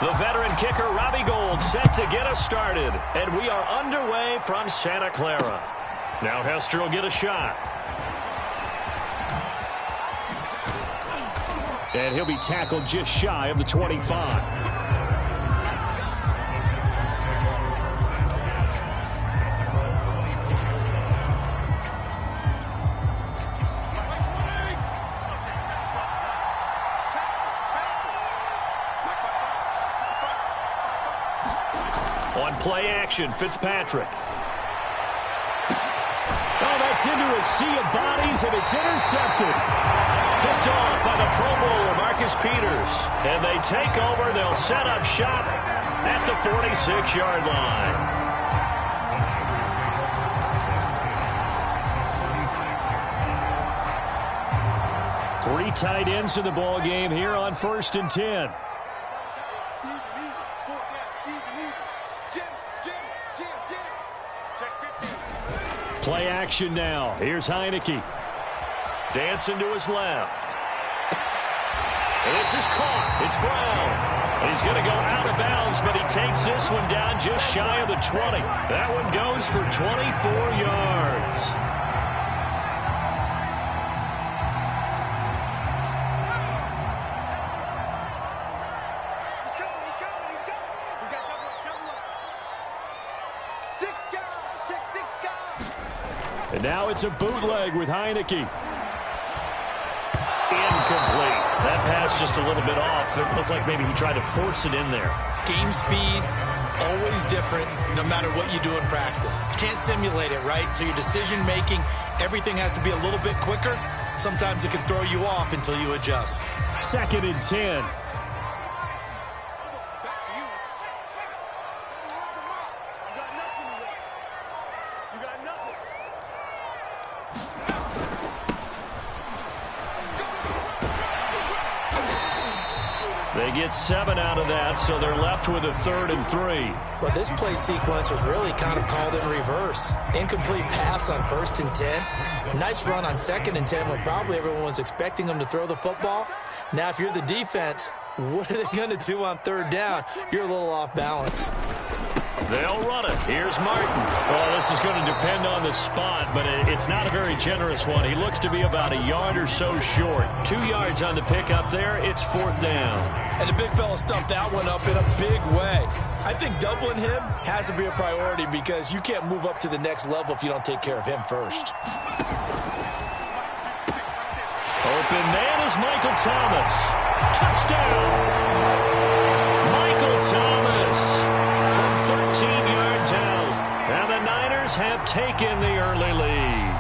The veteran kicker, Robbie Gould, set to get us started. And we are underway from Santa Clara. Now Hester will get a shot. And he'll be tackled just shy of the 25. On play action, Fitzpatrick. Oh, that's into a sea of bodies, and it's intercepted. Picked off by the Pro Bowler, Marcus Peters. And they take over. They'll set up shop at the 46-yard line. 3 tight ends in the ball game here on 1st and 10. Play action now. Here's Heineke. Dancing to his left. This is caught. It's Brown. He's going to go out of bounds, but he takes this one down just shy of the 20. That one goes for 24 yards. And now it's a bootleg with Heineke. Incomplete. That pass just a little bit off. It looked like maybe he tried to force it in there. Game speed, always different no matter what you do in practice. You can't simulate it, right? So your decision making, everything has to be a little bit quicker. Sometimes it can throw you off until you adjust. 2nd and 10. They get 7 out of that, so they're left with a 3rd and 3. Well, this play sequence was really kind of called in reverse. Incomplete pass on 1st and 10. Nice run on 2nd and 10 when probably everyone was expecting them to throw the football. Now, if you're the defense, what are they going to do on 3rd down? You're a little off balance. They'll run it. Here's Martin. Well, this is going to depend on the spot, but it's not a very generous one. He looks to be about a yard or so short. 2 yards on the pickup there. It's 4th down. And the big fella stuffed that one up in a big way. I think doubling him has to be a priority because you can't move up to the next level if you don't take care of him first. Open man is Michael Thomas. Touchdown! Michael Thomas from 13 yards out. And the Niners have taken the early lead.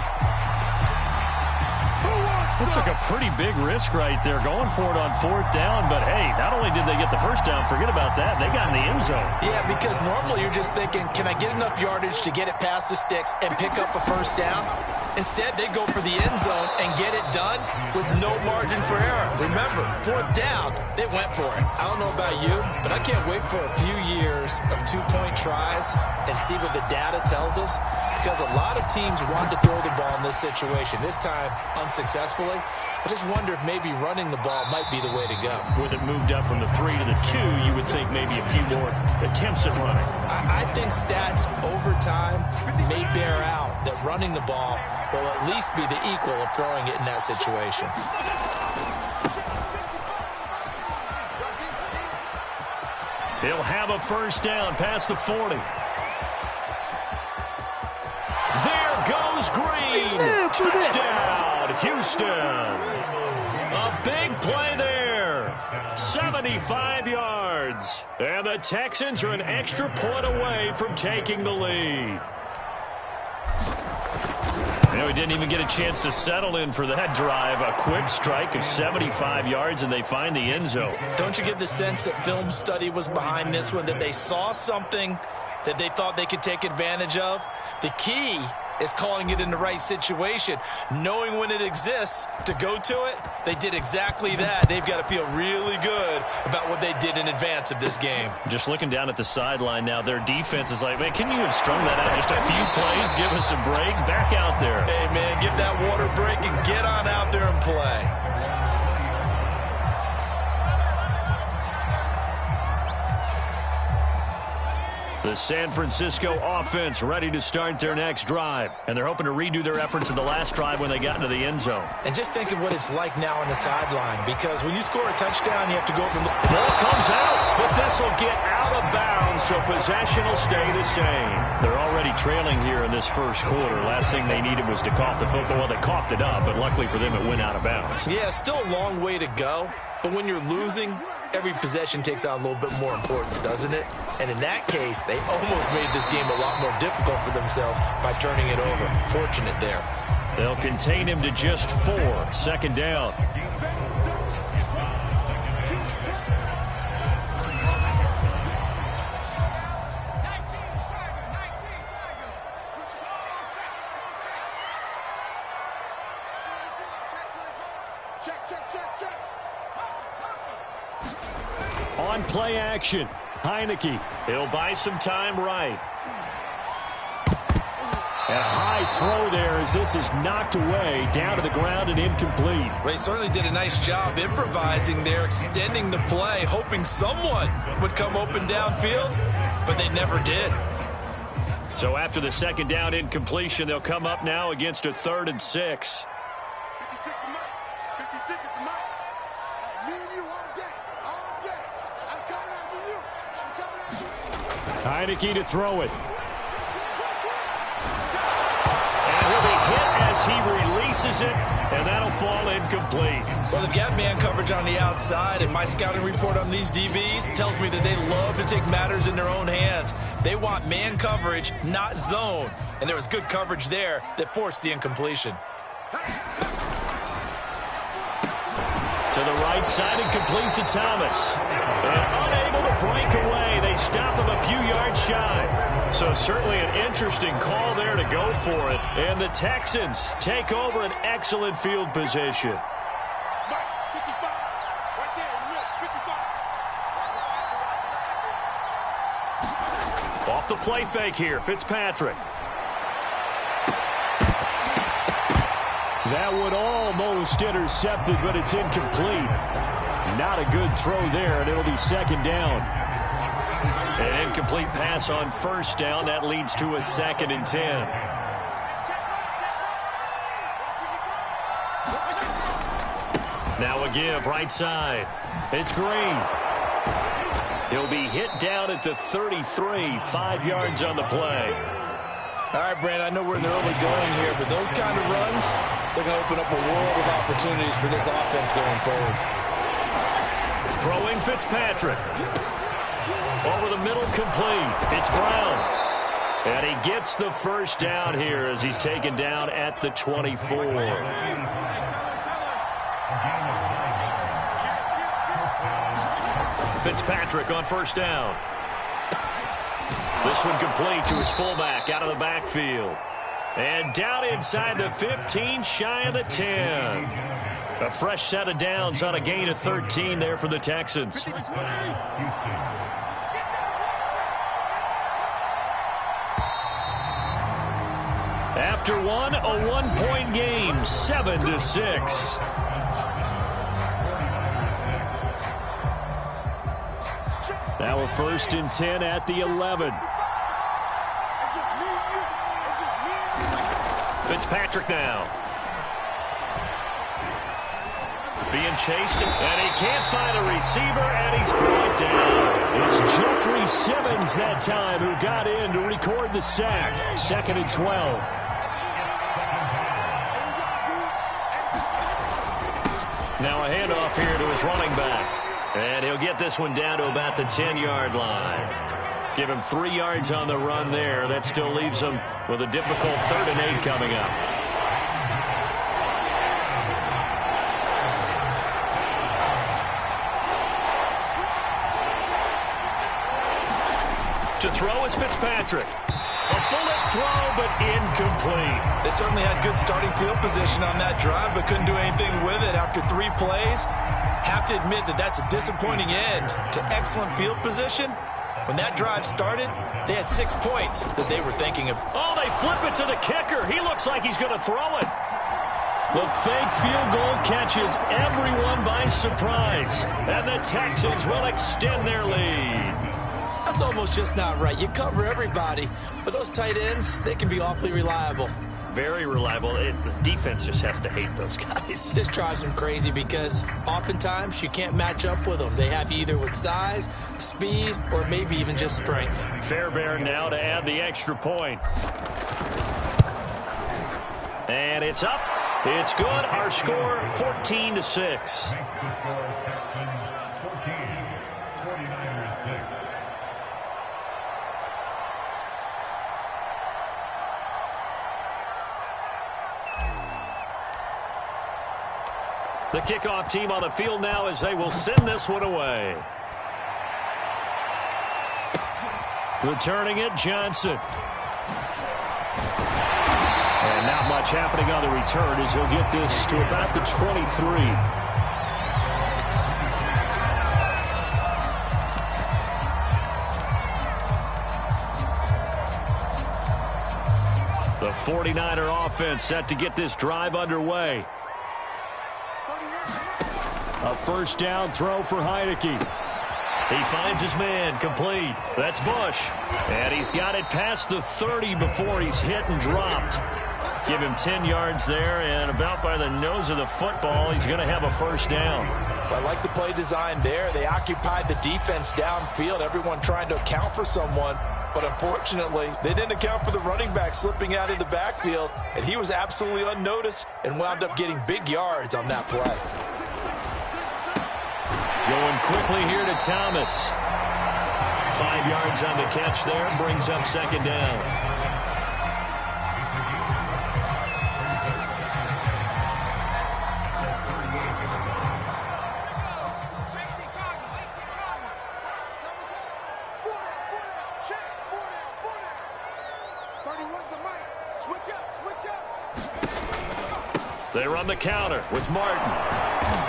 That took a pretty big risk right there, going for it on 4th down. But, hey, not only did they get the first down, forget about that, they got in the end zone. Yeah, because normally you're just thinking, can I get enough yardage to get it past the sticks and pick up a first down? Instead, they go for the end zone and get it done with no margin for error. Remember, 4th down, they went for it. I don't know about you, but I can't wait for a few years of 2-point tries and see what the data tells us, because a lot of teams wanted to throw the ball in this situation, this time unsuccessfully. I just wonder if maybe running the ball might be the way to go. With it moved up from the 3 to the 2, you would think maybe a few more attempts at running. I think stats over time may bear out that running the ball will at least be the equal of throwing it in that situation. He'll have a first down past the 40. There goes Green. Touchdown, Houston. A big play there. 75 yards. And the Texans are an extra point away from taking the lead. We didn't even get a chance to settle in for that drive. A quick strike of 75 yards, and they find the end zone. Don't you get the sense that film study was behind this one, that they saw something that they thought they could take advantage of? The key is calling it in the right situation, knowing when it exists to go to it. They did exactly that. They've got to feel really good about what they did in advance of this game. Just looking down at the sideline now, their defense is like, man, can you have strung that out just a few plays? Give us a break. Back out there. Hey, man, give that water break and get on out there and play. The San Francisco offense ready to start their next drive. And they're hoping to redo their efforts in the last drive when they got into the end zone. And just think of what it's like now on the sideline, because when you score a touchdown, you have to go up and look. Ball comes out, but this will get out of bounds, so possession will stay the same. They're already trailing here in this first quarter. Last thing they needed was to cough the football. Well, they coughed it up, but luckily for them, it went out of bounds. Yeah, still a long way to go, but when you're losing, every possession takes on a little bit more importance, doesn't it? And in that case, they almost made this game a lot more difficult for themselves by turning it over. Fortunate there. They'll contain him to just 4. Second down. On play action, Heineke. He'll buy some time right. And a high throw there as this is knocked away, down to the ground and incomplete. Well, he certainly did a nice job improvising there, extending the play, hoping someone would come open downfield, but they never did. So after the second down incompletion, they'll come up now against a 3rd and 6. Heineke to throw it. And he'll be hit as he releases it, and that'll fall incomplete. Well, they've got man coverage on the outside, and my scouting report on these DBs tells me that they love to take matters in their own hands. They want man coverage, not zone. And there was good coverage there that forced the incompletion. To the right side and complete to Thomas. And unable to break away. They stop him a few yards shy. So certainly an interesting call there to go for it. And the Texans take over an excellent field position. Off the play fake here, Fitzpatrick. That one almost intercepted, but it's incomplete. Not a good throw there, and it'll be second down. An incomplete pass on first down. That leads to a 2nd and 10. Now a give, right side. It's Green. He'll be hit down at the 33, 5 yards on the play. All right, Brand, I know we're in the early going here, but those kind of runs, they're going to open up a world of opportunities for this offense going forward. Throwing Fitzpatrick. Over the middle, complete. It's Brown. And he gets the first down here as he's taken down at the 24. Fitzpatrick on first down. This one complete to his fullback out of the backfield. And down inside the 15, shy of the 10. A fresh set of downs on a gain of 13 there for the Texans. After one, a 1-point game, 7-6. Now a 1st and 10 at the 11. Fitzpatrick now. Being chased, and he can't find a receiver, and he's brought down. It's Jeffrey Simmons that time who got in to record the sack. 2nd and 12. Now a handoff here to his running back. And he'll get this one down to about the 10-yard line. Give him 3 yards on the run there. That still leaves him with a difficult 3rd and 8 coming up. To throw is Fitzpatrick. A bullet throw, but incomplete. They certainly had good starting field position on that drive, but couldn't do anything with it after 3 plays. Have to admit that that's a disappointing end to excellent field position. When that drive started, they had 6 points that they were thinking of. Oh, they flip it to the kicker. He looks like he's going to throw it. The fake field goal catches everyone by surprise. And the Texans will extend their lead. A That's almost just not right. You cover everybody, but those tight ends, they can be awfully reliable. Very reliable. The defense just has to hate those guys. This drives them crazy because oftentimes you can't match up with them. They have you either with size, speed, or maybe even just strength. Fairbairn now to add the extra point. And it's up. It's good. Our score, 14-6. The kickoff team on the field now as they will send this one away. Returning it, Johnson. And not much happening on the return as he'll get this to about the 23. The 49er offense set to get this drive underway. A first down throw for Heineke. He finds his man, complete. That's Bush. And he's got it past the 30 before he's hit and dropped. Give him 10 yards there, and about by the nose of the football, he's going to have a first down. I like the play design there. They occupied the defense downfield, everyone trying to account for someone. But unfortunately, they didn't account for the running back slipping out of the backfield, and he was absolutely unnoticed and wound up getting big yards on that play. Going quickly here to Thomas. 5 yards on the catch there, brings up second down. They run the counter with Martin.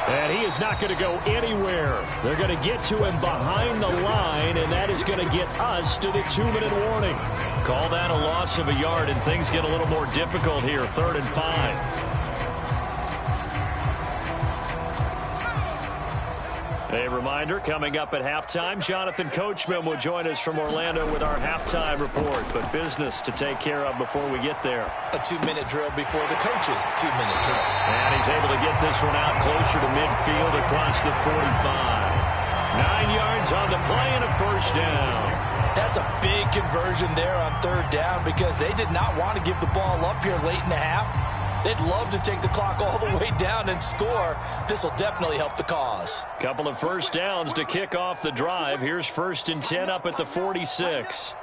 And he is not going to go anywhere. They're going to get to him behind the line, and that is going to get us to the 2-minute warning. Call that a loss of a yard, and things get a little more difficult here, 3rd and 5. A reminder, coming up at halftime, Jonathan Coachman will join us from Orlando with our halftime report, but business to take care of before we get there. A 2-minute drill before the coach's 2-minute drill. And he's able to get this one out closer to midfield across the 45. 9 yards on the play and a first down. That's a big conversion there on 3rd down because they did not want to give the ball up here late in the half. They'd love to take the clock all the way down and score. This will definitely help the cause. Couple of first downs to kick off the drive. Here's 1st and 10 up at the 46.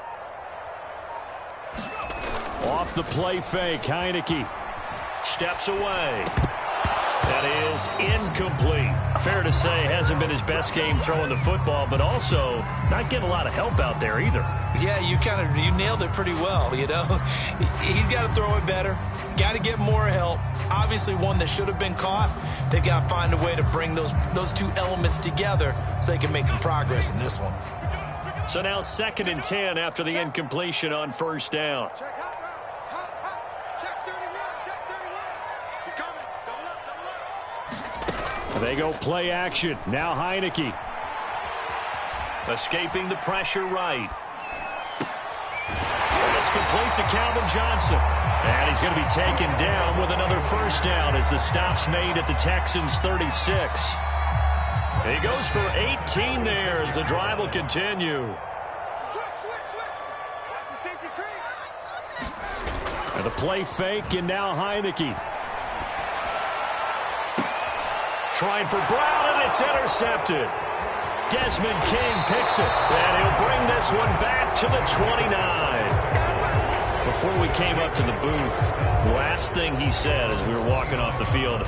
Off the play fake, Heineke steps away. That is incomplete. Fair to say, hasn't been his best game throwing the football, but also not getting a lot of help out there either. Yeah, you nailed it pretty well, you know. He's got to throw it better. Got to get more help. Obviously one that should have been caught. They've got to find a way to bring those two elements together so they can make some progress in this one. So now 2nd and 10 after the incompletion on 1st down. They go play action. Now Heineke. Escaping the pressure right. It's complete to Calvin Johnson. And he's going to be taken down with another first down as the stop's made at the Texans 36. He goes for 18 there as the drive will continue. And the play fake, and now Heineke. Trying for Brown, and it's intercepted. Desmond King picks it, and he'll bring this one back to the 29. Before we came up to the booth, last thing he said as we were walking off the field,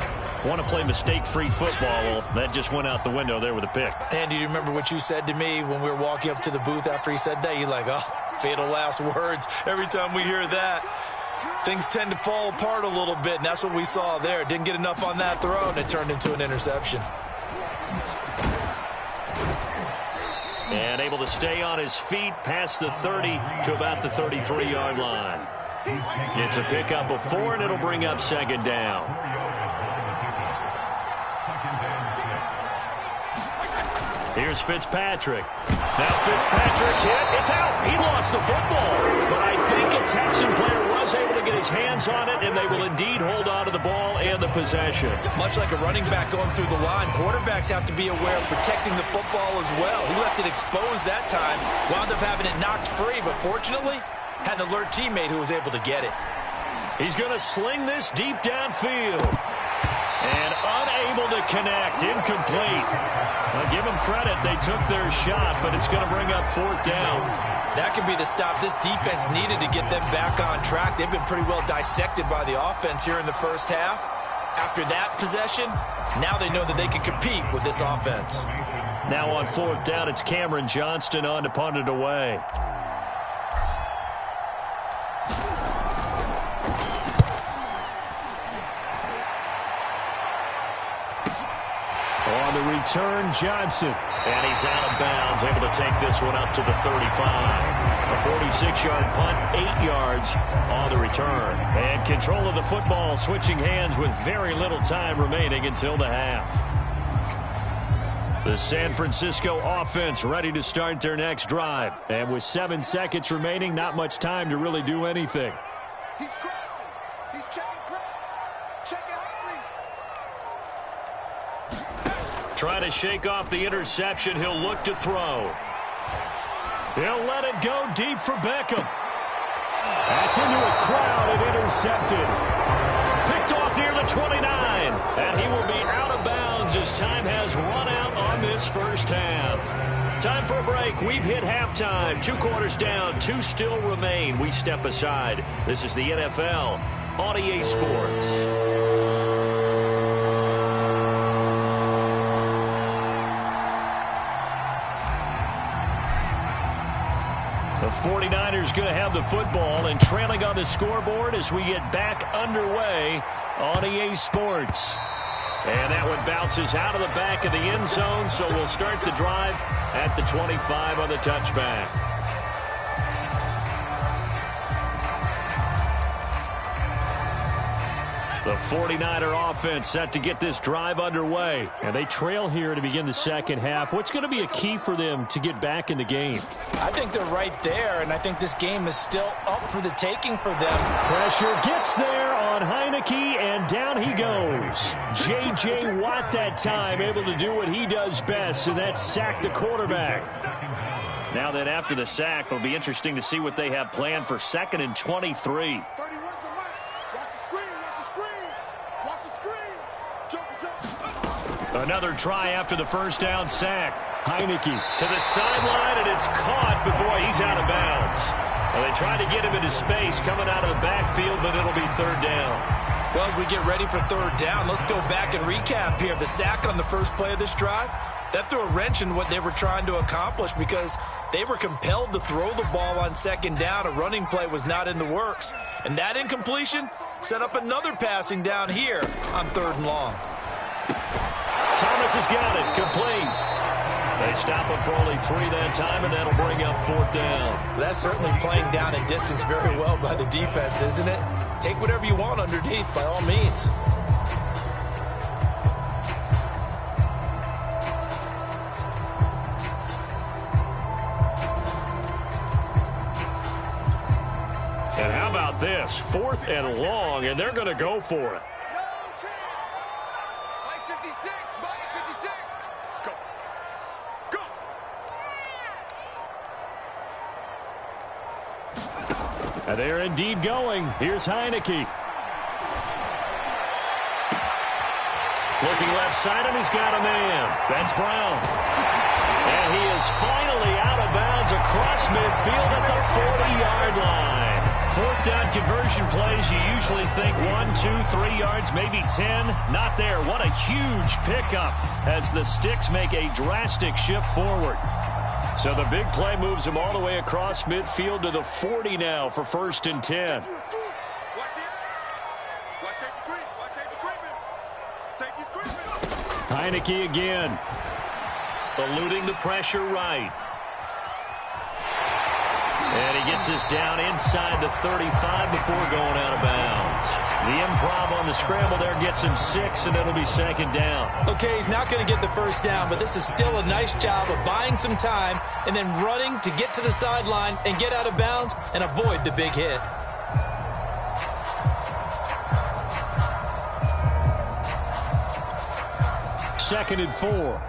want to play mistake-free football. Well, that just went out the window there with a pick. And do you remember what you said to me when we were walking up to the booth after he said that? You're like, oh, fatal last words. Every time we hear that, things tend to fall apart a little bit, and that's what we saw there. Didn't get enough on that throw, and it turned into an interception. And able to stay on his feet past the 30 to about the 33-yard line. It's a pickup of 4, and it'll bring up 2nd down. Here's Fitzpatrick. Now Fitzpatrick hit. It's out. He lost the football. But I think a Texan player was able to get his hands on it, and they will indeed hold on to the ball and the possession. Much like a running back going through the line, quarterbacks have to be aware of protecting the football as well. He left it exposed that time, wound up having it knocked free, but fortunately, had an alert teammate who was able to get it. He's going to sling this deep downfield. And unable to connect. Incomplete. I'll give them credit. They took their shot, but it's going to bring up 4th down. That could be the stop this defense needed to get them back on track. They've been pretty well dissected by the offense here in the first half. After that possession, now they know that they can compete with this offense. Now on 4th down, it's Cameron Johnston on to punt it away. On the return, Johnson. And he's out of bounds, able to take this one up to the 35. A 46-yard punt, 8 yards on the return. And control of the football, switching hands with very little time remaining until the half. The San Francisco offense ready to start their next drive. And with 7 seconds remaining, not much time to really do anything. He's crossing. He's checking crowd. Checking hungry. Trying to shake off the interception. He'll look to throw. He'll let it go deep for Beckham. That's into a crowd and intercepted. Picked off near the 29. And he will be out of bounds as time has run out on this first half. Time for a break. We've hit halftime. 2 quarters down. 2 still remain. We step aside. This is the NFL on EA Sports. The 49ers going to have the football and trailing on the scoreboard as we get back underway on EA Sports. And that one bounces out of the back of the end zone, so we'll start the drive at the 25 on the touchback. The 49er offense set to get this drive underway. And they trail here to begin the second half. What's going to be a key for them to get back in the game? I think they're right there, and I think this game is still up for the taking for them. Pressure gets there on Heineke, and down he goes. J.J. Watt that time able to do what he does best, and that's sack the quarterback. Now that after the sack, it'll be interesting to see what they have planned for 2nd and 23. Another try after the first down sack. Heineke to the sideline, and it's caught, but boy, he's out of bounds. Well, they tried to get him into space coming out of the backfield, but it'll be 3rd down. Well, as we get ready for 3rd down, let's go back and recap here. The sack on the first play of this drive, that threw a wrench in what they were trying to accomplish because they were compelled to throw the ball on 2nd down. A running play was not in the works. And that incompletion set up another passing down here on 3rd and long. Thomas has got it. Complete. They stop him for only 3 that time, and that'll bring up 4th down. That's certainly playing down in distance very well by the defense, isn't it? Take whatever you want underneath, by all means. And how about this? 4th and long, and they're going to go for it. And they're indeed going. Here's Heineke. Looking left side, and he's got a man. That's Brown. And he is finally out of bounds across midfield at the 40-yard line. 4th down conversion plays, you usually think 1, 2, 3 yards, maybe 10. Not there. What a huge pickup as the Sticks make a drastic shift forward. So the big play moves him all the way across midfield to the 40 now for 1st and 10. Heineke again. Eluding the pressure right. And he Gets us down inside the 35 before going out of bounds. The improv on the scramble there gets him 6, and it'll be second down. Okay, he's not going to get the first down, but this is still a nice job of buying some time and then running to get to the sideline and get out of bounds and avoid the big hit. Second and 4.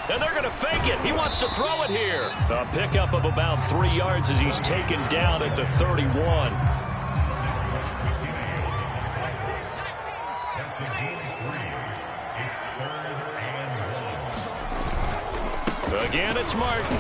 And they're going to fake it. He wants to throw it here. A pickup of about 3 yards as he's taken down at the 31. Again, it's Martin.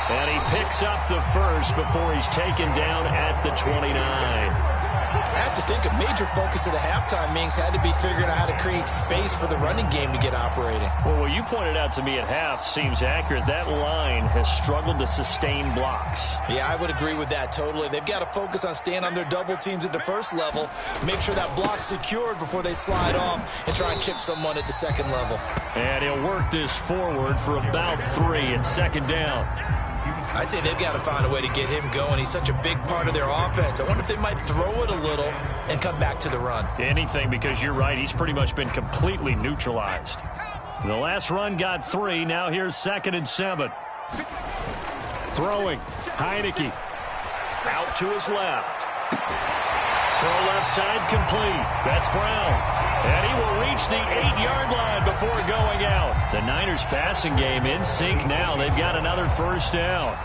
And he picks up the first before he's taken down at the 29. I have to think a major focus of the halftime meetings had to be figuring out how to create space for the running game to get operating. Well, what you pointed out to me at half seems accurate. That line has struggled to sustain blocks. Yeah, I would agree with that totally. They've got to focus on staying on their double teams at the first level, make sure that block's secured before they slide off and try and chip someone at the second level. And he'll work this forward for about 3 at second down. I'd say they've got to find a way to get him going. He's such a big part of their offense. I wonder if they might throw it a little and come back to the run. Anything, because you're right. He's pretty much been completely neutralized. The last run got 3. Now here's second and 7. Throwing. Heineke. Out to his left. Throw left side complete. That's Brown. And he will reach the 8-yard line before going out. The Niners passing game in sync now. They've got another first down.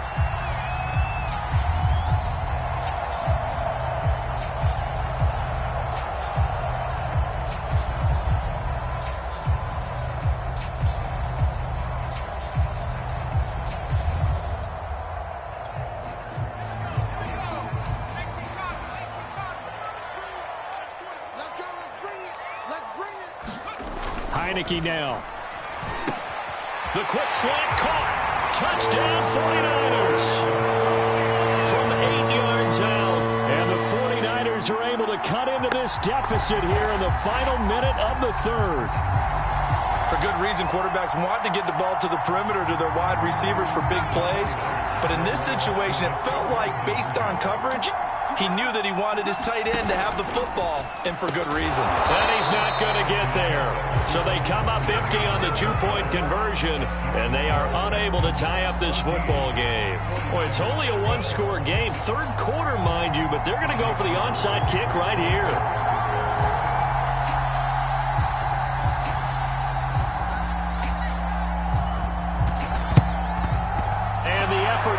Heineke now. The quick slant caught. Touchdown 49ers. From 8 yards out. And the 49ers are able to cut into this deficit here in the final minute of the third. For good reason, quarterbacks want to get the ball to the perimeter to their wide receivers for big plays. But in this situation, it felt like, based on coverage, he knew that he wanted his tight end to have the football, and for good reason. And he's not going to get there. So they come up empty on the two-point conversion, and they are unable to tie up this football game. Well, it's only a one-score game. Third quarter, mind you, but they're going to go for the onside kick right here.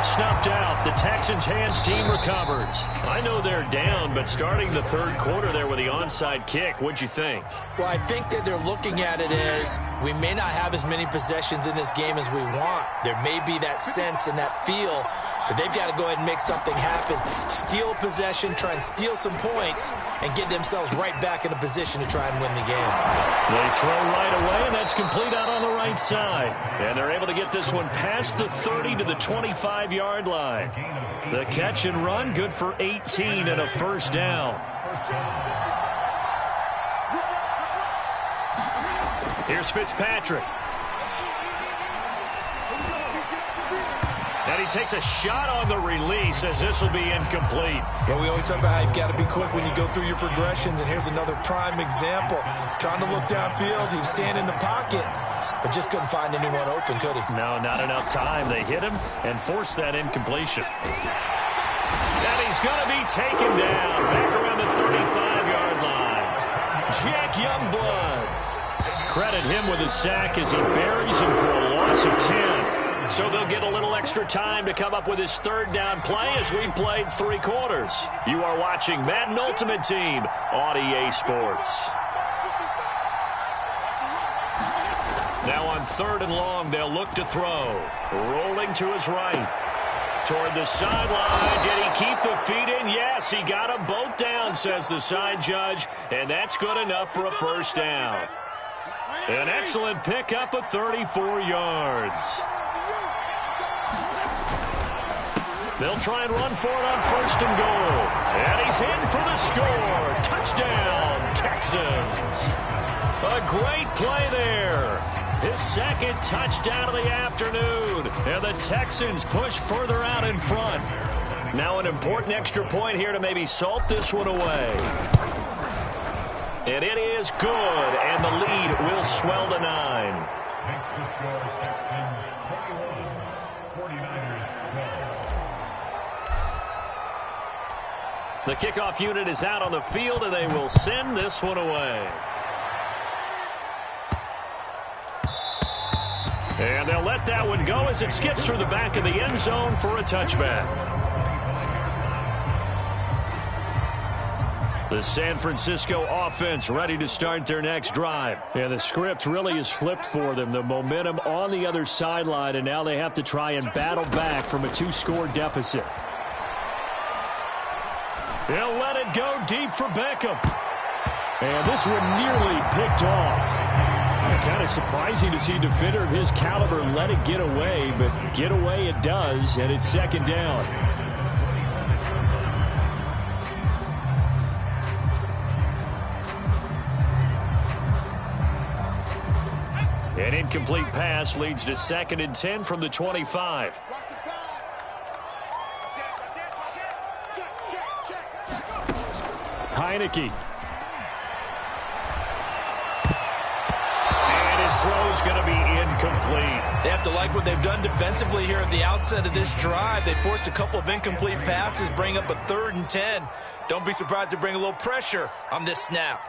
Snuffed out. The Texans hands team recovers. I know they're down, but starting the third quarter there with the onside kick, what'd you think? Well, I think that they're looking at it as we may not have as many possessions in this game as we want. There may be that sense and that feel that they've got to go ahead and make something happen. Steal possession, try and steal some points, and get themselves right back in a position to try and win the game. They throw right away, and that's complete out on the right side. And they're able to get this one past the 30 to the 25-yard line. The catch and run, good for 18 and a first down. Here's Fitzpatrick. And he takes a shot on the release as this will be incomplete. Yeah, we always talk about how you've got to be quick when you go through your progressions, and here's another prime example. Trying to look downfield, he was standing in the pocket, but just couldn't find anyone open, could he? No, not enough time. They hit him and forced that incompletion. And he's going to be taken down back around the 35-yard line. Jack Youngblood. Credit him with a sack as he buries him for a loss of 10. So they'll get a little extra time to come up with his third down play as we've played 3 quarters. You are watching Madden Ultimate Team on EA Sports. Now on 3rd and long, they'll look to throw. Rolling to his right. Toward the sideline. Did he keep the feet in? Yes, he got them both down, says the side judge. And that's good enough for a first down. An excellent pickup of 34 yards. They'll try and run for it on 1st and goal. And he's in for the score. Touchdown, Texans. A great play there. His second touchdown of the afternoon. And the Texans push further out in front. Now an important extra point here to maybe salt this one away. And it is good. And the lead will swell to 9. The kickoff unit is out on the field, and they will send this one away. And they'll let that one go as it skips through the back of the end zone for a touchback. The San Francisco offense ready to start their next drive. Yeah, the script really is flipped for them. The momentum on the other sideline, and now they have to try and battle back from a 2-score deficit. He'll let it go deep for Beckham. And this one nearly picked off. Kind of surprising to see a defender of his caliber let it get away, but get away it does, and it's second down. An incomplete pass leads to 2nd and 10 from the 25. Heineke. And his throw's going to be incomplete. They have to like what they've done defensively here at the outset of this drive. They forced a couple of incomplete passes, bring up a 3rd and 10. Don't be surprised to bring a little pressure on this snap.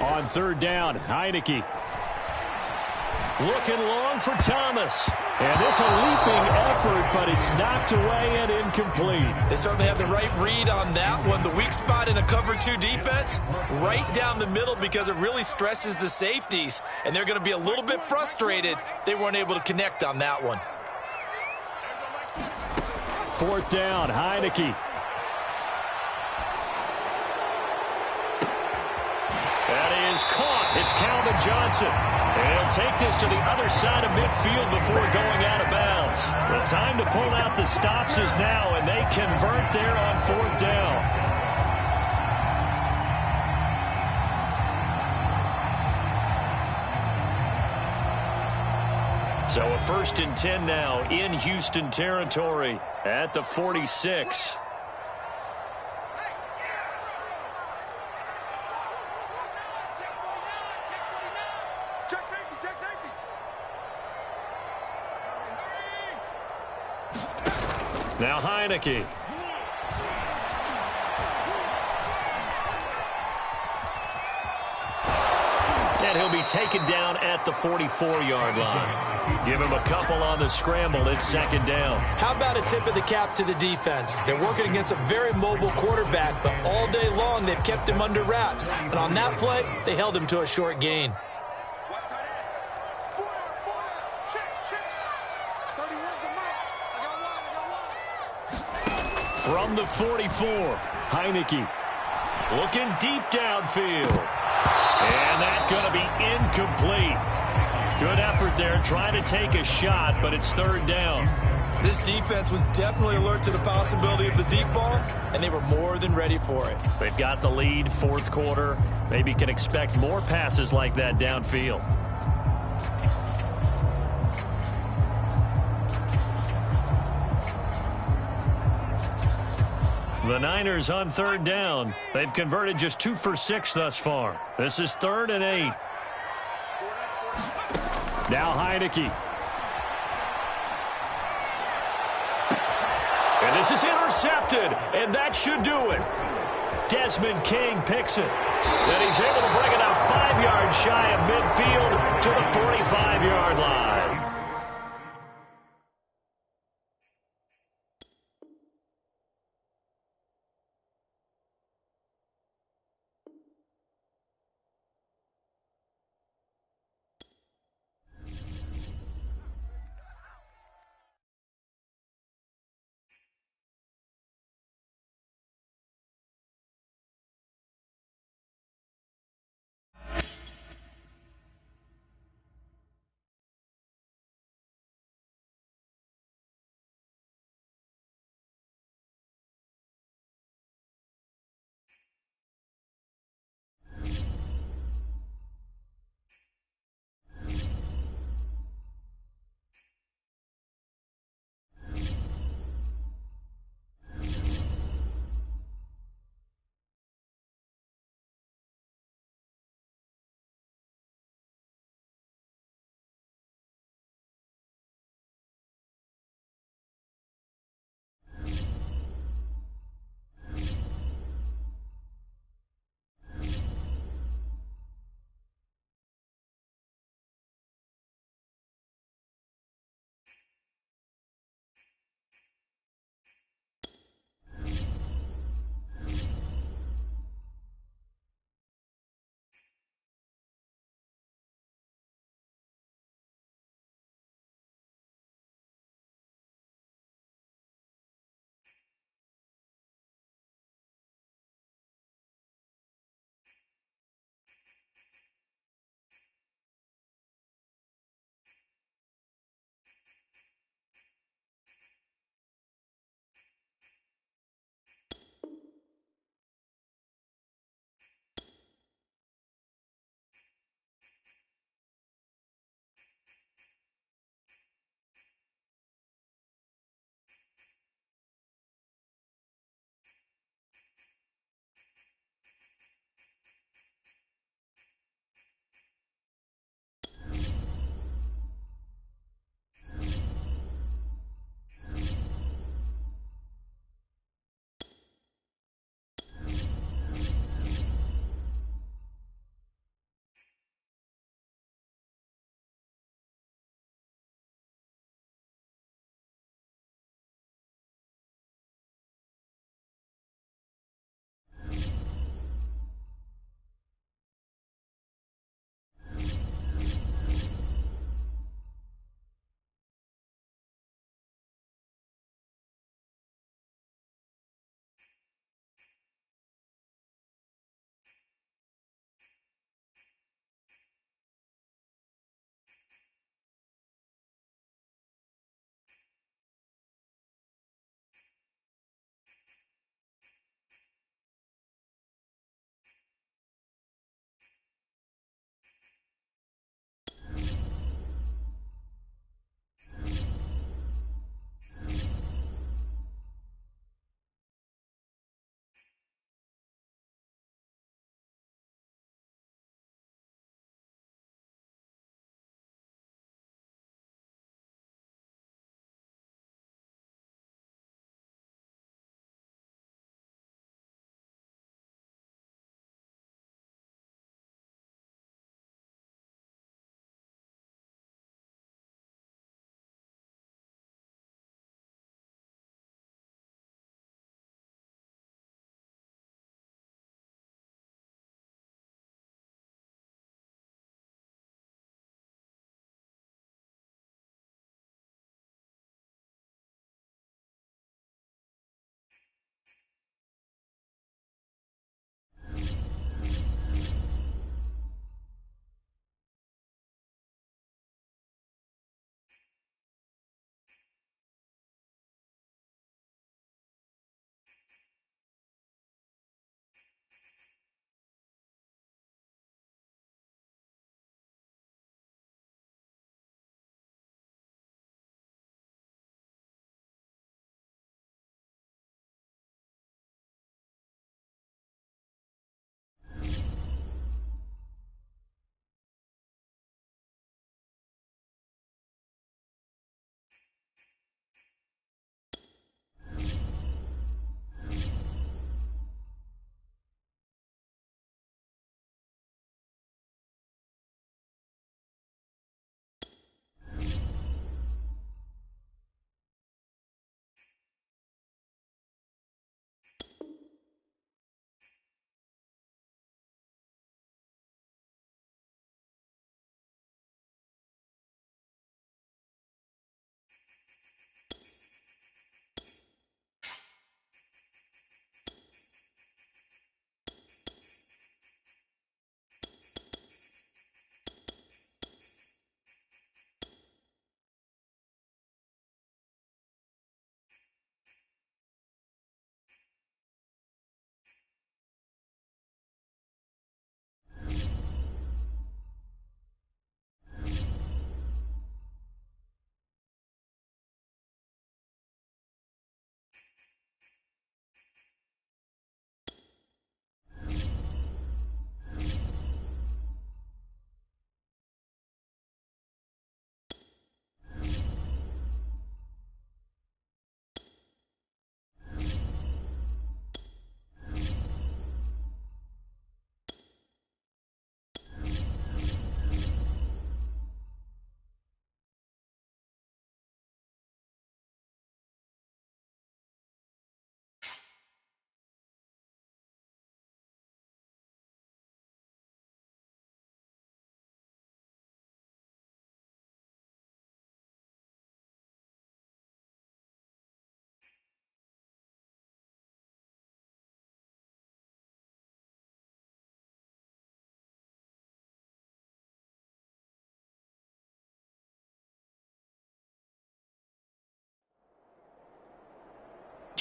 On 3rd down, Heineke. Looking long for Thomas. And this a leaping effort, but it's knocked away and incomplete. They certainly have the right read on that one. The weak spot in a cover 2 defense, right down the middle because it really stresses the safeties. And they're going to be a little bit frustrated they weren't able to connect on that one. 4th down, Heineke. That is caught. It's Calvin Johnson. And he'll take this to the other side of midfield before going out of bounds. The time to pull out the stops is now, and they convert there on 4th down. So a 1st and 10 now in Houston territory at the 46. Now Heineke. And he'll be taken down at the 44-yard line. Give him a couple on the scramble. It's 2nd down. How about a tip of the cap to the defense? They're working against a very mobile quarterback, but all day long they've kept him under wraps. And on that play, they held him to a short gain. From the 44, Heineke looking deep downfield. And that's going to be incomplete. Good effort there trying to take a shot, but it's 3rd down. This defense was definitely alert to the possibility of the deep ball, and they were more than ready for it. They've got the lead, 4th quarter. Maybe can expect more passes like that downfield. The Niners on 3rd down. They've converted just 2 for 6 thus far. This is 3rd and 8. Now Heineke. And this is intercepted, and that should do it. Desmond King picks it. And he's able to bring it out 5 yards shy of midfield to the 45-yard line.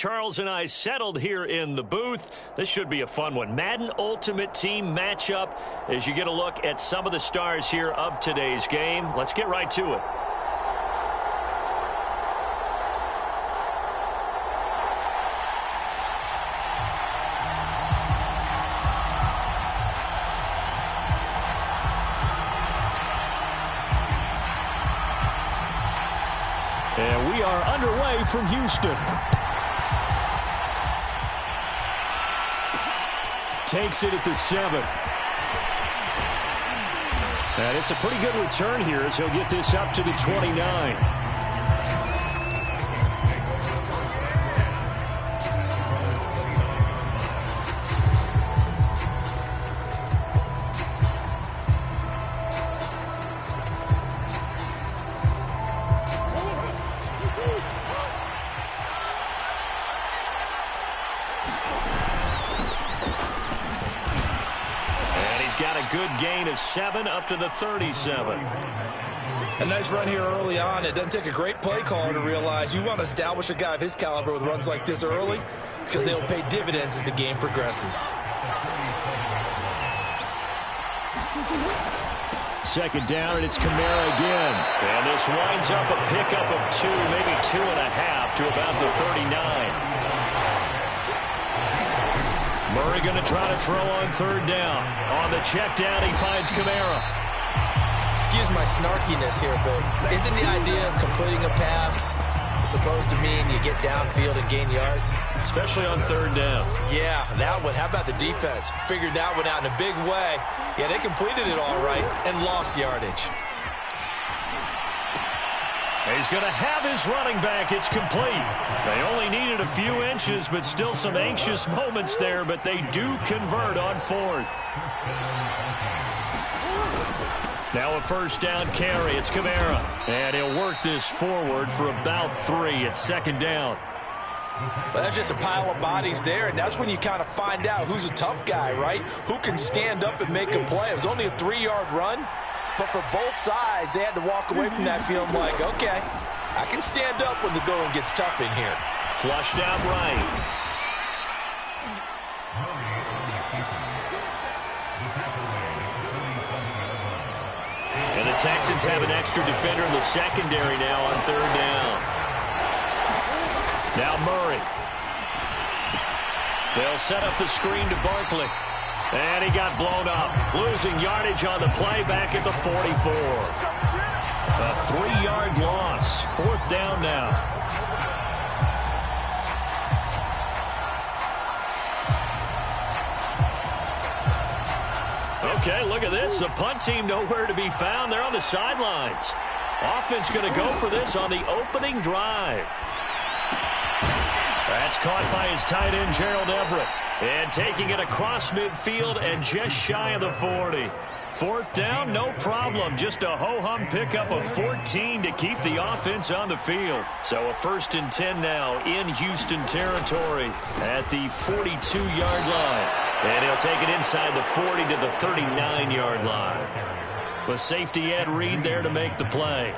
Charles and I settled here in the booth. This should be a fun one. Madden Ultimate Team matchup as you get a look at some of the stars here of today's game. Let's get right to it. And we are underway from Houston. Takes it at the 7. And it's a pretty good return here as he'll get this up to the 29. Got a good gain of 7 up to the 37. A nice run here early on. It doesn't take a great play caller to realize you want to establish a guy of his caliber with runs like this early because they'll pay dividends as the game progresses. Second down, and it's Kamara again. And this winds up a pickup of 2, maybe 2.5 to about the 39. Murray going to try to throw on third down. On the check down, he finds Kamara. Excuse my snarkiness here, but isn't the idea of completing a pass supposed to mean you get downfield and gain yards? Especially on third down. Yeah, that one. How about the defense? Figured that one out in a big way. Yeah, they completed it all right and lost yardage. He's going to have his running back. It's complete. They only needed a few inches, but still some anxious moments there, but they do convert on fourth. Now a first down carry. It's Kamara. And he'll work this forward for about 3 at second down. Well, that's just a pile of bodies there, and that's when you kind of find out who's a tough guy, right? Who can stand up and make a play. It was only a 3-yard run. But for both sides, they had to walk away from that feeling like, okay, I can stand up when the going gets tough in here. Flushed out right. And the Texans have an extra defender in the secondary now on third down. Now Murray. They'll set up the screen to Barkley. And he got blown up, losing yardage on the play back at the 44. A 3-yard loss, fourth down now. Okay, look at this. The punt team nowhere to be found. They're on the sidelines. Offense going to go for this on the opening drive. That's caught by his tight end, Gerald Everett. And taking it across midfield and just shy of the 40. Fourth down, no problem. Just a ho-hum pickup of 14 to keep the offense on the field. So a 1st and 10 now in Houston territory at the 42-yard line. And he'll take it inside the 40 to the 39-yard line. With safety Ed Reed there to make the play.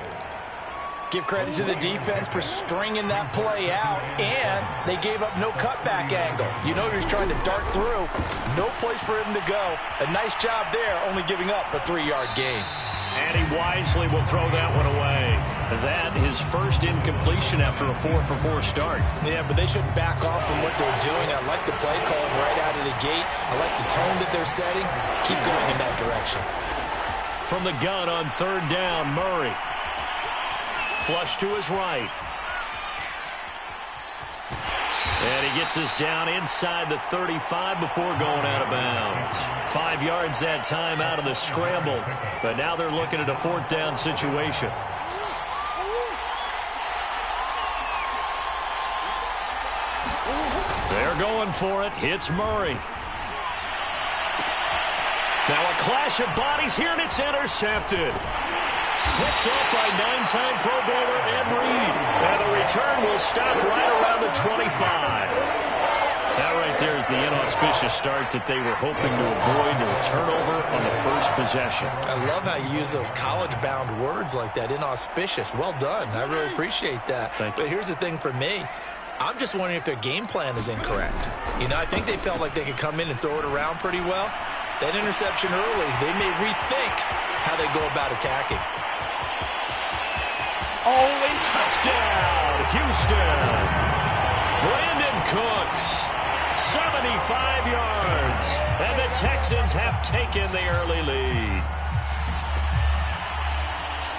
Give credit to the defense for stringing that play out, and they gave up no cutback angle. You know he was trying to dart through. No place for him to go. A nice job there, only giving up a 3-yard gain. And he wisely will throw that one away. That his first incompletion after a 4-for-4 start. Yeah, but they shouldn't back off from what they're doing. I like the play calling right out of the gate. I like the tone that they're setting. Keep going in that direction. From the gun on third down, Murray. Flush to his right. And he gets us down inside the 35 before going out of bounds. 5 yards that time out of the scramble. But now they're looking at a fourth down situation. They're going for it. Hits Murray. Now a clash of bodies here, and it's intercepted. Picked up by 9-time Pro Bowler Ed Reed. And the return will stop right around the 25. That right there is the inauspicious start that they were hoping to avoid, a turnover on the first possession. I love how you use those college-bound words like that, inauspicious. Well done. I really appreciate that. Thank you. But here's the thing for me. I'm just wondering if their game plan is incorrect. You know, I think they felt like they could come in and throw it around pretty well. That interception early, they may rethink how they go about attacking. Oh, a touchdown, Houston. Brandon Cooks, 75 yards. And the Texans have taken the early lead.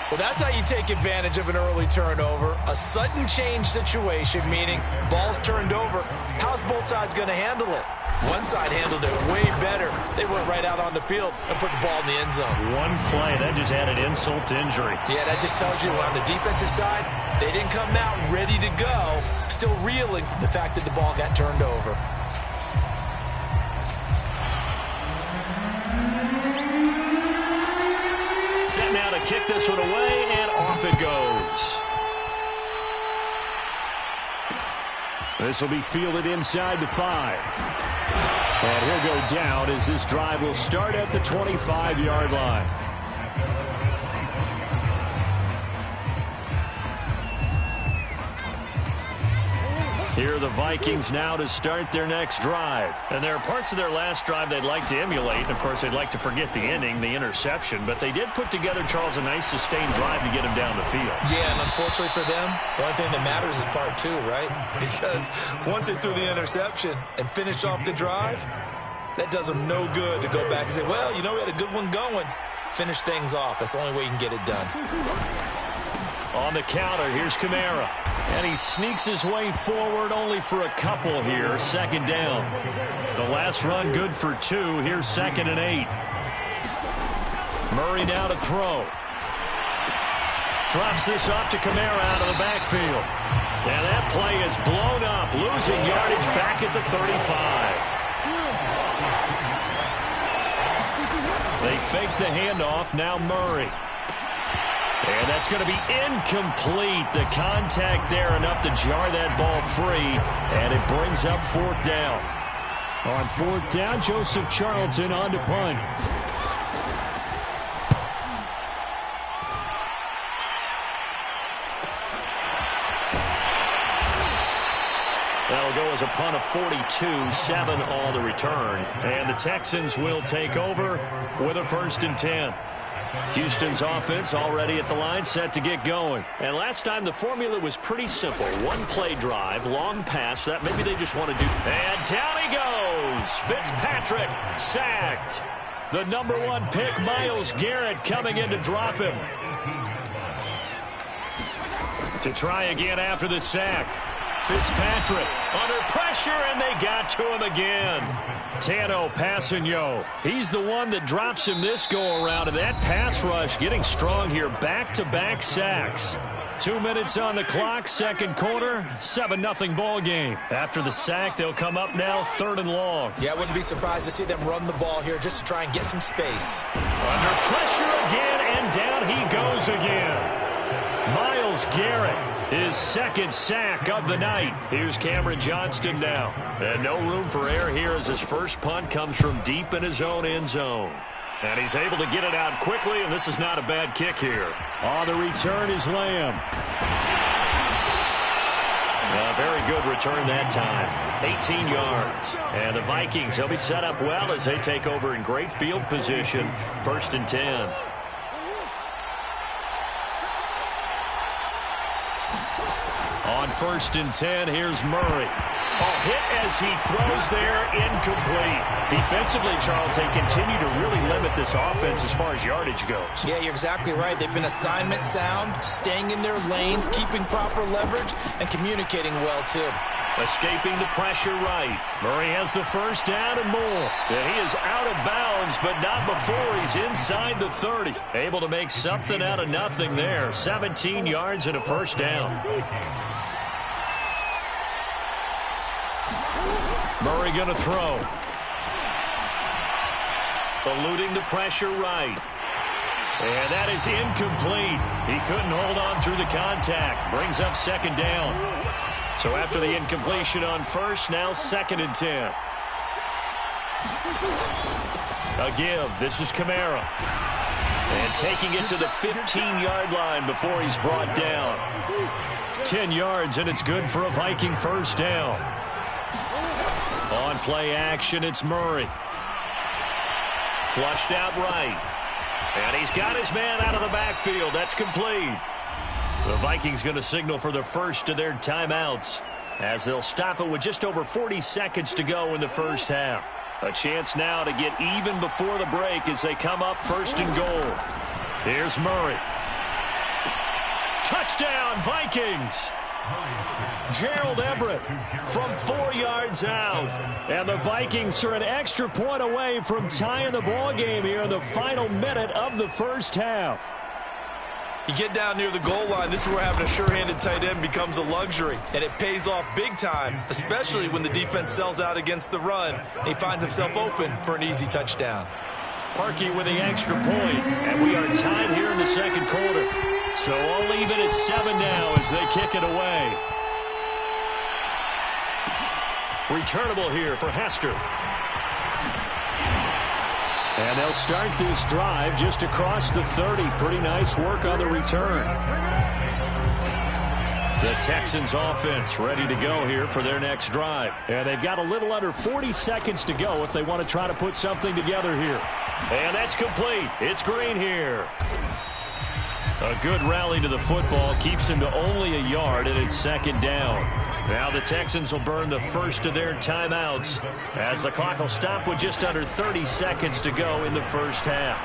Well, that's how you take advantage of an early turnover. A sudden change situation, meaning ball's turned over. How's both sides going to handle it? One side handled it way better. They went right out on the field and put the ball in the end zone. One play, that just added insult to injury. Yeah, that just tells you on the defensive side, they didn't come out ready to go, still reeling from the fact that the ball got turned over. Set now to kick this one away, and off it goes. This will be fielded inside the 5. And he'll go down as this drive will start at the 25-yard line. Here are the Vikings now to start their next drive. And there are parts of their last drive they'd like to emulate. Of course, they'd like to forget the ending, the interception. But they did put together, Charles, a nice sustained drive to get him down the field. Yeah, and unfortunately for them, the only thing that matters is part 2, right? Because once they threw the interception and finished off the drive, that does them no good to go back and say, well, you know, we had a good one going. Finish things off. That's the only way you can get it done. On the counter, here's Kamara. And he sneaks his way forward only for a couple here. Second down. The last run good for 2. Here's 2nd and 8. Murray now to throw. Drops this off to Kamara out of the backfield. And that play is blown up. Losing yardage back at the 35. They fake the handoff. Now Murray. And that's going to be incomplete. The contact there enough to jar that ball free. And it brings up 4th down. On 4th down, Joseph Charlton on to punt. That'll go as a punt of 42, 7 on the return. And the Texans will take over with a 1st and 10. Houston's offense already at the line, set to get going. And last time the formula was pretty simple. One-play drive, long pass. That maybe they just want to do. And down he goes. Fitzpatrick sacked. The number 1 pick, Myles Garrett, coming in to drop him. To try again after the sack. Fitzpatrick under pressure, and they got to him again. Tano Passanio. He's the one that drops him this go-around, and that pass rush getting strong here. Back-to-back sacks. 2 minutes on the clock, second quarter, 7-0 ball game. After the sack, they'll come up now 3rd and long. Yeah, I wouldn't be surprised to see them run the ball here just to try and get some space. Under pressure again, and down he goes again. Myles Garrett, his 2nd sack of the night. Here's Cameron Johnston now. And no room for error here as his first punt comes from deep in his own end zone. And he's able to get it out quickly, and this is not a bad kick here. On the return is Lamb. A very good return that time. 18 yards. And the Vikings, they'll be set up well as they take over in great field position. 1st and 10. On 1st and 10, here's Murray. A hit as he throws there, incomplete. Defensively, Charles, they continue to really limit this offense as far as yardage goes. Yeah, you're exactly right. They've been assignment sound, staying in their lanes, keeping proper leverage, and communicating well, too. Escaping the pressure right. Murray has the 1st down and more. And he is out of bounds, but not before he's inside the 30. Able to make something out of nothing there. 17 yards and a 1st down. Murray going to throw. Eluding the pressure right. And that is incomplete. He couldn't hold on through the contact. Brings up 2nd down. So after the incompletion on 1st, now 2nd and 10. A give. This is Kamara. And taking it to the 15-yard line before he's brought down. 10 yards, and it's good for a Viking first down. On play action, it's Murray. Flushed out right. And he's got his man out of the backfield. That's complete. The Vikings going to signal for the first of their timeouts as they'll stop it with just over 40 seconds to go in the first half. A chance now to get even before the break as they come up first and goal. Here's Murray. Touchdown, Vikings! Gerald Everett from 4 yards out. And the Vikings are an extra point away from tying the ball game here in the final minute of the first half. You get down near the goal line, this is where having a sure-handed tight end becomes a luxury, and it pays off big time, especially when the defense sells out against the run. He finds himself open for an easy touchdown. Parkey with the extra point, and we are tied here in the second quarter. So all even at 7 now as they kick it away. Returnable here for Hester. And they'll start this drive just across the 30. Pretty nice work on the return. The Texans offense ready to go here for their next drive. And they've got a little under 40 seconds to go if they want to try to put something together here. And that's complete. It's Green here. A good rally to the football keeps him to only a yard, and it's second down. Now the Texans will burn the first of their timeouts as the clock will stop with just under 30 seconds to go in the first half.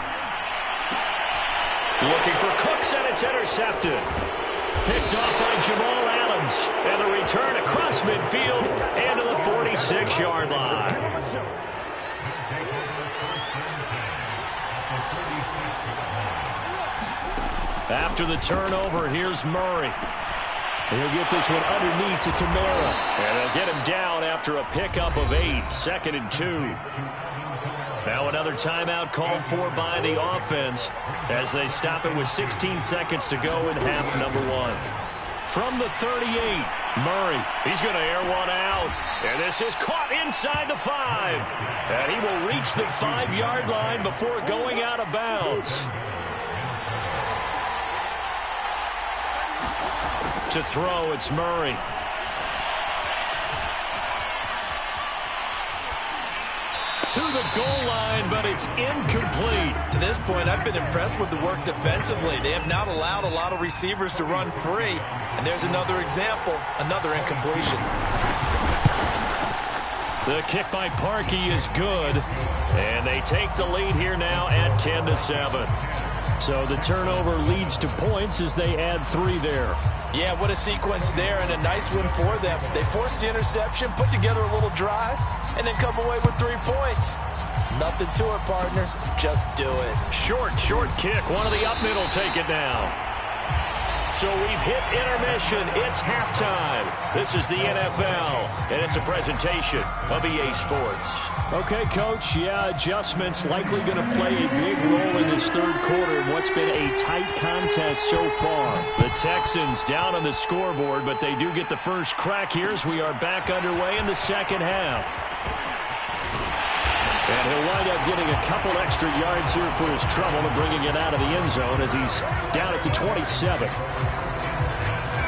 Looking for Cooks, and it's intercepted. Picked off by Jamal Adams. And the return across midfield and to the 46-yard line. After the turnover, here's Murray. He'll get this one underneath to Kamara. And they'll get him down after a pickup of 8, 2nd and 2. Now another timeout called for by the offense as they stop it with 16 seconds to go in half number 1. From the 38, Murray. He's going to air one out. And this is caught inside the 5. And he will reach the 5-yard line before going out of bounds. To throw, it's Murray. To the goal line, but it's incomplete. To this point, I've been impressed with the work defensively. They have not allowed a lot of receivers to run free. And there's another example, another incompletion. The kick by Parkey is good. And they take the lead here now at 10-7. So the turnover leads to points as they add 3 there. Yeah, what a sequence there, and a nice one for them. They forced the interception, put together a little drive, and then come away with 3 points. Nothing to it, partner. Just do it. Short kick. One of the up middle take it now. So we've hit intermission. It's halftime. This is the NFL, and it's a presentation of EA Sports. Okay, Coach, adjustments likely going to play a big role in this third quarter in what's been a tight contest so far. The Texans down on the scoreboard, but they do get the first crack here as we are back underway in the second half. And he'll wind up getting a couple extra yards here for his trouble and bringing it out of the end zone as he's down at the 27.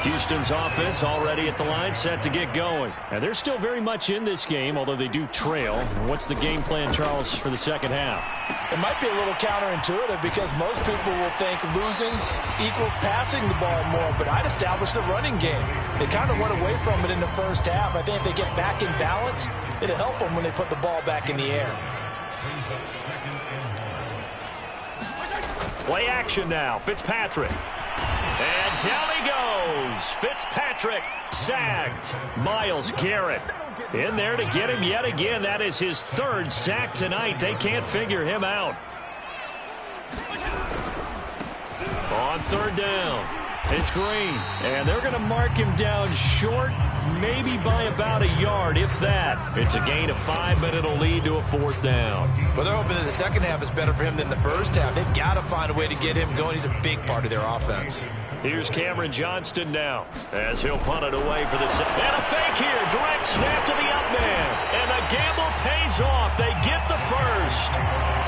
Houston's offense already at the line, set to get going. And they're still very much in this game, although they do trail. What's the game plan, Charles, for the second half? It might be a little counterintuitive because most people will think losing equals passing the ball more, but I'd establish the running game. They kind of went away from it in the first half. I think if they get back in balance, it'll help them when they put the ball back in the air. Play action now. Fitzpatrick. And down he goes. Fitzpatrick sacked. Myles Garrett in there to get him yet again. That is his 3rd sack tonight. They can't figure him out. On 3rd down, it's Green. And they're going to mark him down short, maybe by about a yard, if that. It's a gain of 5, but it'll lead to a 4th down. Well, they're hoping that the second half is better for him than the first half. They've got to find a way to get him going. He's a big part of their offense. Here's Cameron Johnston now as he'll punt it away for the set. And a fake here. Direct snap to the up man. And the gamble pays off. They get the first.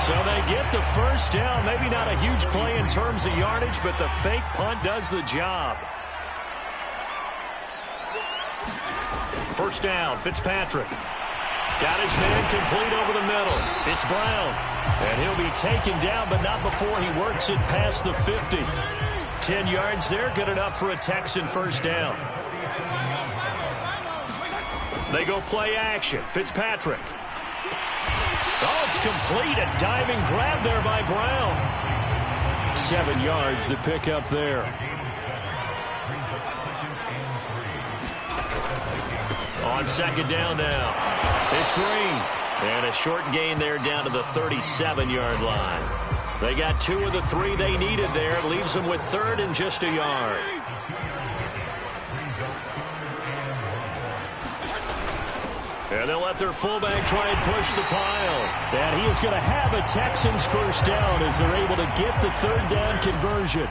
So they get the first down. Maybe not a huge play in terms of yardage, but the fake punt does the job. First down, Fitzpatrick. Got his man complete over the middle. It's Brown. And he'll be taken down, but not before he works it past the 50. 10 yards there, good enough for a Texan first down. They go play action. Fitzpatrick. Oh, it's complete. A diving grab there by Brown. 7 yards, the pickup there. On second down now, it's Green. And a short gain there down to the 37-yard line. They got 2 of the 3 they needed there. Leaves them with third and just a yard. And they'll let their fullback try and push the pile. And he is going to have a Texans first down as they're able to get the third down conversion.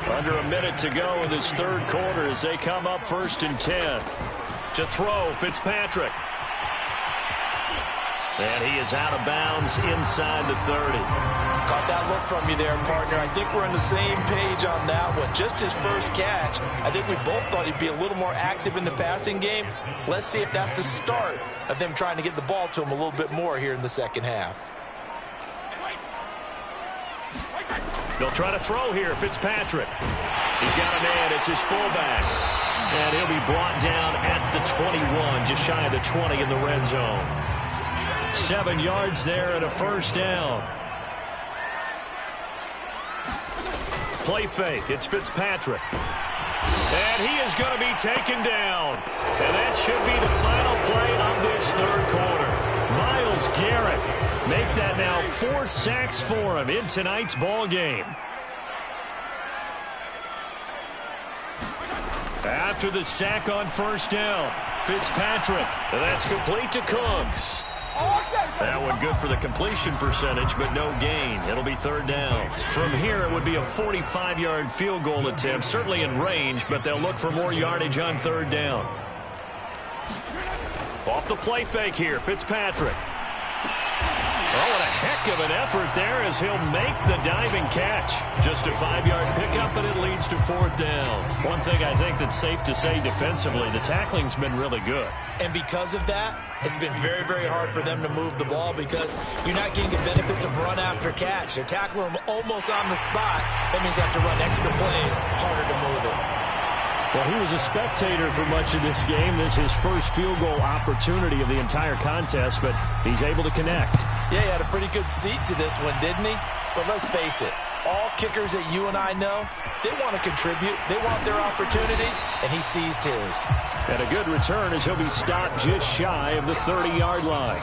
Under a minute to go in this third quarter as they come up first and 10. To throw, Fitzpatrick. And he is out of bounds inside the 30. Caught that look from you there, partner. I think we're on the same page on that one. Just his first catch. I think we both thought he'd be a little more active in the passing game. Let's see if that's the start of them trying to get the ball to him a little bit more here in the second half. They'll try to throw here, Fitzpatrick. He's got a man. It's his fullback. And he'll be brought down at the 21, just shy of the 20 in the red zone. 7 yards there and a first down. Play fake. It's Fitzpatrick. And he is going to be taken down. And that should be the final play of this third quarter. Myles Garrett make that now 4 sacks for him in tonight's ball game. After the sack on first down, Fitzpatrick. And that's complete to Cooks. That one good for the completion percentage, but no gain. It'll be third down. From here, it would be a 45-yard field goal attempt, certainly in range, but they'll look for more yardage on third down. Off the play fake here, Fitzpatrick. Oh, what a heck of an effort there as he'll make the diving catch. Just a 5-yard pickup, and it leads to fourth down. One thing I think that's safe to say defensively, the tackling's been really good. And because of that, it's been very, very hard for them to move the ball because you're not getting the benefits of run after catch. They're tackling them almost on the spot. That means they have to run extra plays, harder to move it. Well, he was a spectator for much of this game. This is his first field goal opportunity of the entire contest, but he's able to connect. Yeah, he had a pretty good seat to this one, didn't he? But let's face it, all kickers that you and I know, they want to contribute. They want their opportunity, and he seized his. And a good return as he'll be stopped just shy of the 30-yard line.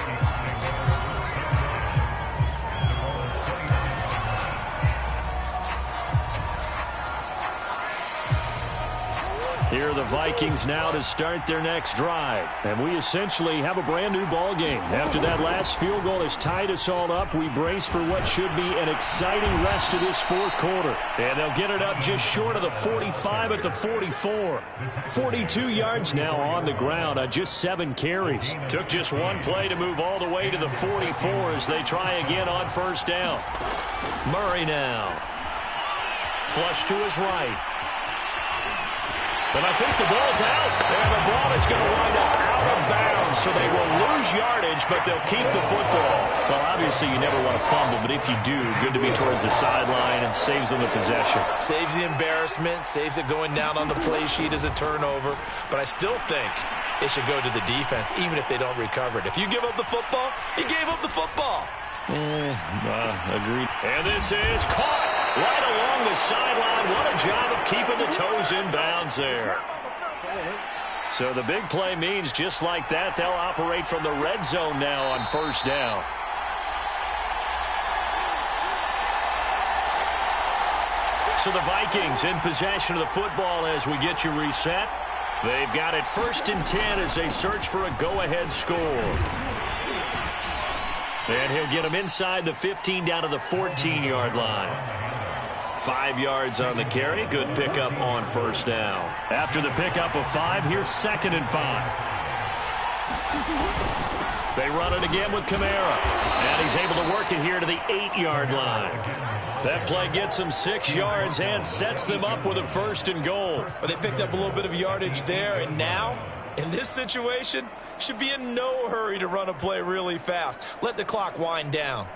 Here are the Vikings now to start their next drive. And we essentially have a brand new ball game. After that last field goal has tied us all up, we brace for what should be an exciting rest of this fourth quarter. And they'll get it up just short of the 45 at the 44. 42 yards now on the ground on just 7 carries. Took just one play to move all the way to the 44 as they try again on first down. Murray now. Flush to his right. And I think the ball's out. And the ball is going to wind up out of bounds, so they will lose yardage, but they'll keep the football. Well, obviously you never want to fumble, but if you do, good to be towards the sideline and saves them the possession. Saves the embarrassment, saves it going down on the play sheet as a turnover. But I still think it should go to the defense, even if they don't recover it. If you give up the football, you gave up the football. Agreed. And this is caught right along the sideline. What a job of keeping the toes in bounds there. So the big play means just like that, they'll operate from the red zone now on first down. So the Vikings in possession of the football as we get you reset. They've got it first and 10 as they search for a go-ahead score. And he'll get him inside the 15 down to the 14-yard line. 5 yards on the carry. Good pickup on first down. After the pickup of 5, here's 2nd and 5. They run it again with Kamara. And he's able to work it here to the 8-yard line. That play gets them 6 yards and sets them up with a 1st and goal. But they picked up a little bit of yardage there, and now In this situation, should be in no hurry to run a play really fast. Let the clock wind down.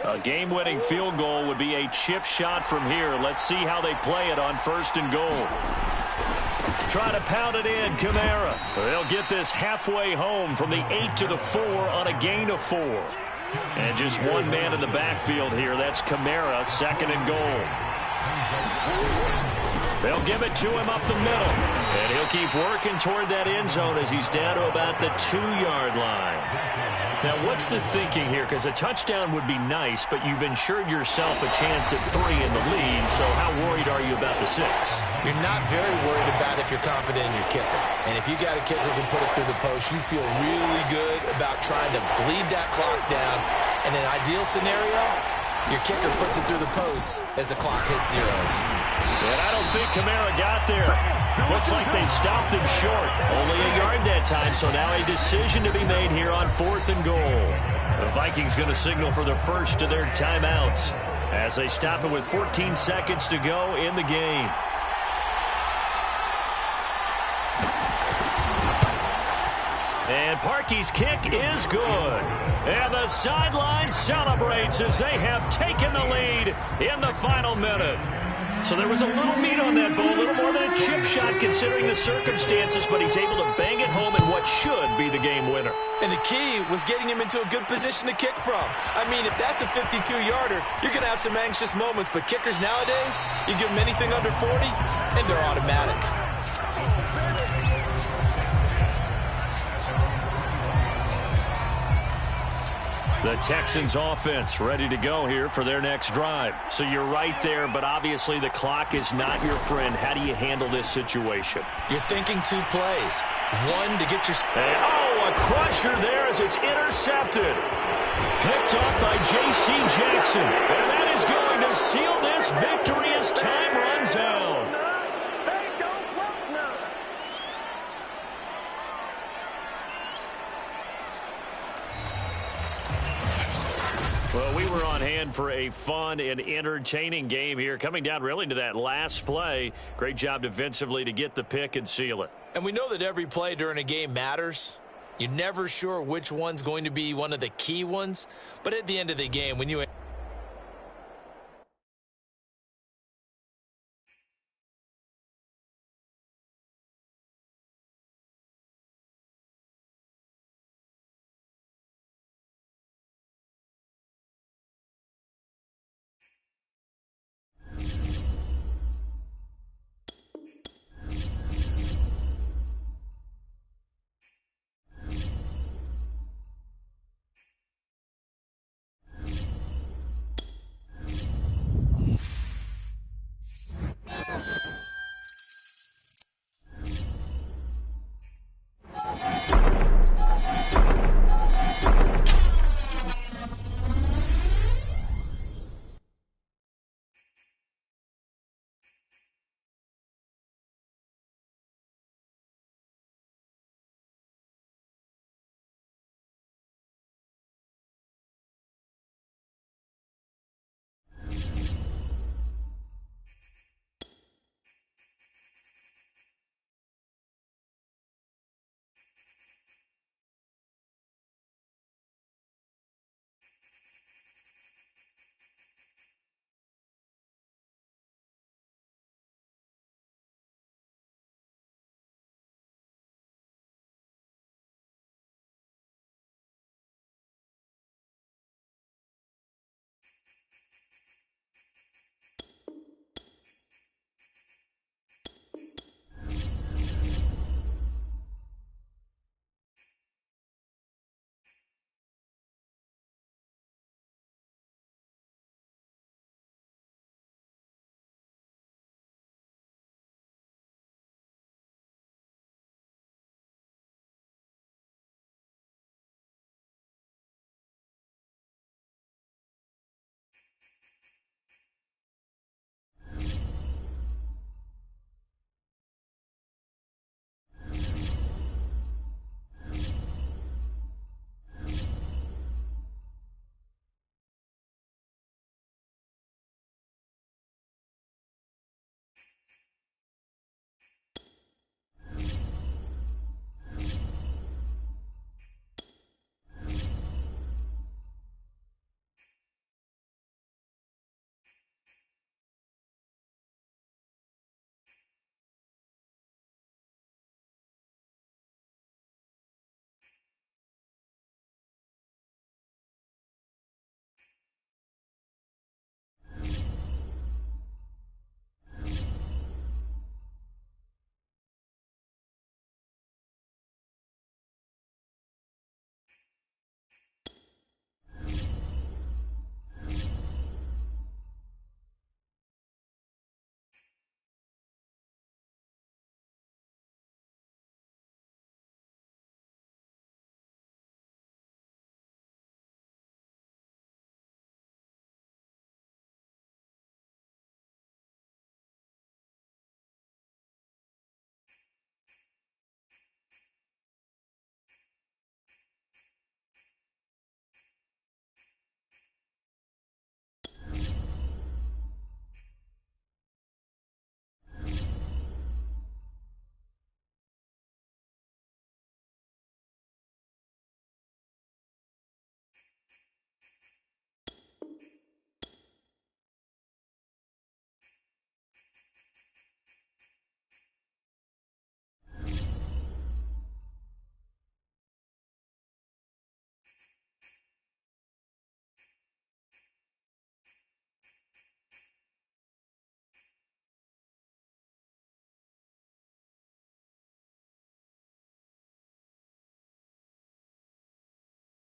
A game-winning field goal would be a chip shot from here. Let's see how they play it on 1st and goal. Try to pound it in, Kamara. They'll get this halfway home from the 8 to the 4 on a gain of 4. And just one man in the backfield here. That's Kamara, 2nd and goal. They'll give it to him up the middle. And he'll keep working toward that end zone as he's down to about the 2-yard line. Now, what's the thinking here? Because a touchdown would be nice, but you've ensured yourself a chance at 3 in the lead, so how worried are you about the 6? You're not very worried about if you're confident in your kicker. And if you got a kicker who can put it through the post, you feel really good about trying to bleed that clock down. In an ideal scenario, your kicker puts it through the post as the clock hits zeros. And I don't think Kamara got there. Looks like they stopped him short. Only a yard that time, so now a decision to be made here on 4th and goal. The Vikings going to signal for the first of their timeouts as they stop it with 14 seconds to go in the game. And Parkey's kick is good. And the sideline celebrates as they have taken the lead in the final minute. So there was a little meat on that ball, a little more than a chip shot considering the circumstances, but he's able to bang it home in what should be the game winner. And the key was getting him into a good position to kick from. I mean, if that's a 52-yarder, you're going to have some anxious moments, but kickers nowadays, you give them anything under 40, and they're automatic. The Texans offense ready to go here for their next drive. So you're right there, but obviously the clock is not your friend. How do you handle this situation? You're thinking 2 plays. One to get your... a crusher there as it's intercepted. Picked up by J.C. Jackson. And that is going to seal this victory as time runs out. Well, we were on hand for a fun and entertaining game here, coming down really to that last play. Great job defensively to get the pick and seal it. And we know that every play during a game matters. You're never sure which one's going to be one of the key ones. But at the end of the game, when you...